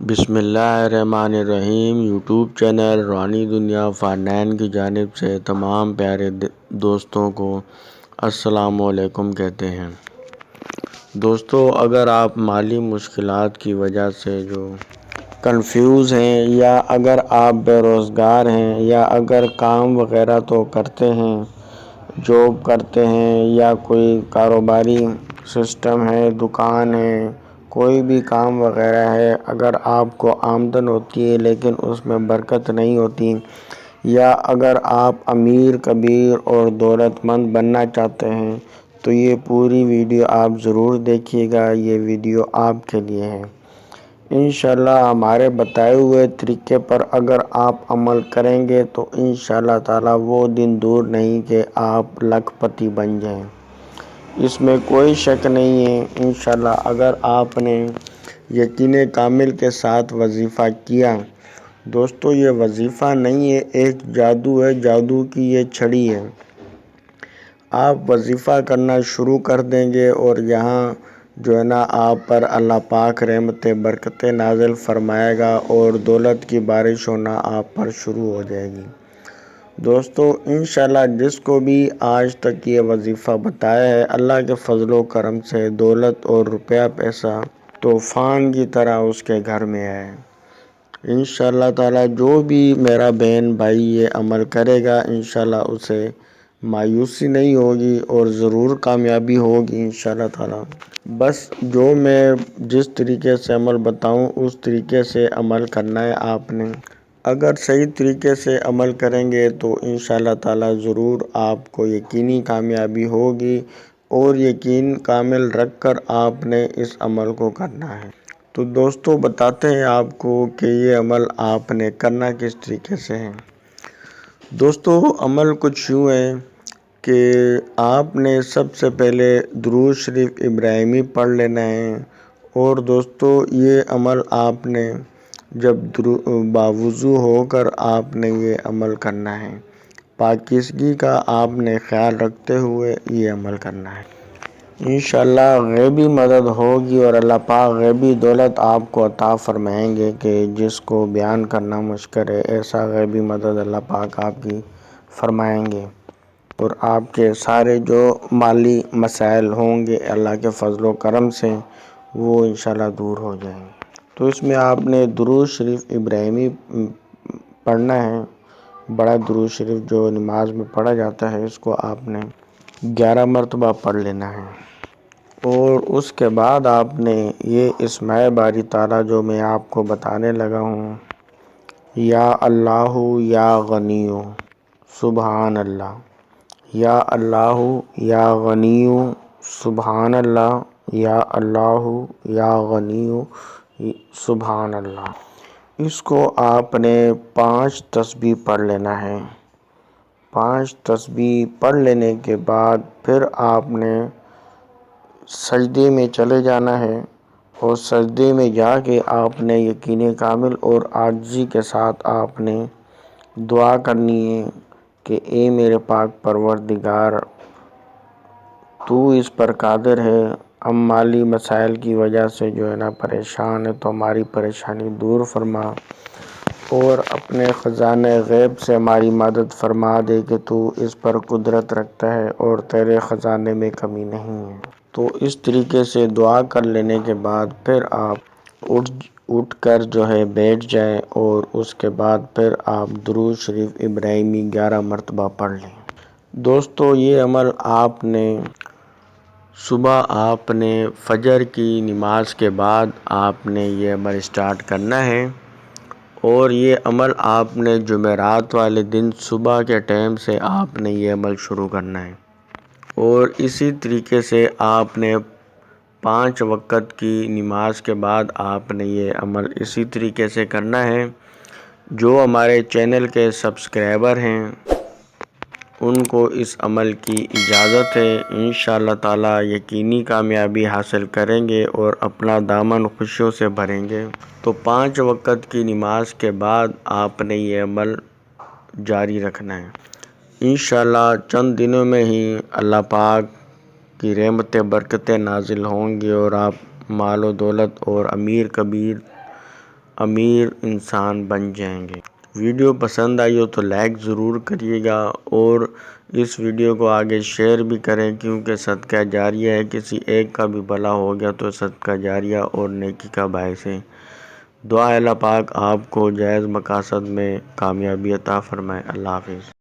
بسم اللہ الرحمن الرحیم۔ یوٹیوب چینل روحانی دنیا فارنین کی جانب سے تمام پیارے دوستوں کو السلام علیکم کہتے ہیں۔ دوستو، اگر آپ مالی مشکلات کی وجہ سے جو کنفیوز ہیں، یا اگر آپ بے روزگار ہیں، یا اگر کام وغیرہ تو کرتے ہیں، جاب کرتے ہیں، یا کوئی کاروباری سسٹم ہے، دکان ہے، کوئی بھی کام وغیرہ ہے، اگر آپ کو آمدن ہوتی ہے لیکن اس میں برکت نہیں ہوتی، یا اگر آپ امیر کبیر اور دولت مند بننا چاہتے ہیں تو یہ پوری ویڈیو آپ ضرور دیکھیے گا۔ یہ ویڈیو آپ کے لیے ہے۔ انشاءاللہ ہمارے بتائے ہوئے طریقے پر اگر آپ عمل کریں گے تو انشاءاللہ تعالی وہ دن دور نہیں کہ آپ لاکھ پتی بن جائیں، اس میں کوئی شک نہیں ہے۔ انشاءاللہ اگر آپ نے یقین کامل کے ساتھ وظیفہ کیا، دوستو یہ وظیفہ نہیں ہے، ایک جادو ہے، جادو کی یہ چھڑی ہے۔ آپ وظیفہ کرنا شروع کر دیں گے اور یہاں جو ہے نا آپ پر اللہ پاک رحمت برکتیں نازل فرمائے گا اور دولت کی بارش ہونا آپ پر شروع ہو جائے گی۔ دوستو انشاءاللہ جس کو بھی آج تک یہ وظیفہ بتایا ہے، اللہ کے فضل و کرم سے دولت اور روپیہ پیسہ طوفان کی طرح اس کے گھر میں ہے۔ انشاءاللہ تعالی جو بھی میرا بہن بھائی یہ عمل کرے گا، انشاءاللہ اسے مایوسی نہیں ہوگی اور ضرور کامیابی ہوگی انشاءاللہ تعالی۔ بس جو میں جس طریقے سے عمل بتاؤں اس طریقے سے عمل کرنا ہے آپ نے۔ اگر صحیح طریقے سے عمل کریں گے تو انشاءاللہ تعالی ضرور آپ کو یقینی کامیابی ہوگی، اور یقین کامل رکھ کر آپ نے اس عمل کو کرنا ہے۔ تو دوستو بتاتے ہیں آپ کو کہ یہ عمل آپ نے کرنا کس طریقے سے ہے۔ دوستو عمل کچھ یوں ہے کہ آپ نے سب سے پہلے درود شریف ابراہیمی پڑھ لینا ہے، اور دوستو یہ عمل آپ نے جب باوضو ہو کر آپ نے یہ عمل کرنا ہے، پاکیزگی کا آپ نے خیال رکھتے ہوئے یہ عمل کرنا ہے۔ انشاءاللہ غیبی مدد ہوگی اور اللہ پاک غیبی دولت آپ کو عطا فرمائیں گے کہ جس کو بیان کرنا مشکل ہے، ایسا غیبی مدد اللہ پاک آپ کی فرمائیں گے، اور آپ کے سارے جو مالی مسائل ہوں گے اللہ کے فضل و کرم سے وہ انشاءاللہ دور ہو جائیں گے۔ تو اس میں آپ نے درود شریف ابراہیمی پڑھنا ہے، بڑا درود شریف جو نماز میں پڑھا جاتا ہے، اس کو آپ نے 11 مرتبہ پڑھ لینا ہے، اور اس کے بعد آپ نے یہ اسماء باری تعالیٰ جو میں آپ کو بتانے لگا ہوں، یا اللہ یا غنیو سبحان اللہ، یا اللہ یا غنیو سبحان اللہ، یا اللہ یا غنیو سبحان اللہ۔ اس کو آپ نے 5 تسبیح پڑھ لینا ہے۔ 5 تسبیح پڑھ لینے کے بعد پھر آپ نے سجدے میں چلے جانا ہے، اور سجدے میں جا کے آپ نے یقین کامل اور عاجزی کے ساتھ آپ نے دعا کرنی ہے کہ اے میرے پاک پروردگار، تو اس پر قادر ہے، ہم مالی مسائل کی وجہ سے جو ہے نا پریشان ہے، تو ہماری پریشانی دور فرما، اور اپنے خزانہ غیب سے ہماری مدد فرما دے کہ تو اس پر قدرت رکھتا ہے اور تیرے خزانے میں کمی نہیں ہے۔ تو اس طریقے سے دعا کر لینے کے بعد پھر آپ اٹھ کر جو ہے بیٹھ جائیں، اور اس کے بعد پھر آپ درود شریف ابراہیمی 11 مرتبہ پڑھ لیں۔ دوستو یہ عمل آپ نے صبح آپ نے فجر کی نماز کے بعد آپ نے یہ عمل سٹارٹ کرنا ہے، اور یہ عمل آپ نے جمعرات والے دن صبح کے ٹائم سے آپ نے یہ عمل شروع کرنا ہے، اور اسی طریقے سے آپ نے 5 وقت کی نماز کے بعد آپ نے یہ عمل اسی طریقے سے کرنا ہے۔ جو ہمارے چینل کے سبسکرائبر ہیں ان کو اس عمل کی اجازت ہے، انشاءاللہ تعالی یقینی کامیابی حاصل کریں گے اور اپنا دامن خوشیوں سے بھریں گے۔ تو 5 وقت کی نماز کے بعد آپ نے یہ عمل جاری رکھنا ہے۔ انشاءاللہ چند دنوں میں ہی اللہ پاک کی رحمت برکتیں نازل ہوں گی، اور آپ مال و دولت اور امیر کبیر امیر انسان بن جائیں گے۔ ویڈیو پسند آئی ہو تو لائک ضرور کریے گا اور اس ویڈیو کو آگے شیئر بھی کریں، کیونکہ صدقہ جاریہ ہے، کسی ایک کا بھی بھلا ہو گیا تو صدقہ جاریہ اور نیکی کا باعث ہے۔ دعا اللہ پاک آپ کو جائز مقاصد میں کامیابی عطا فرمائے۔ اللہ حافظ۔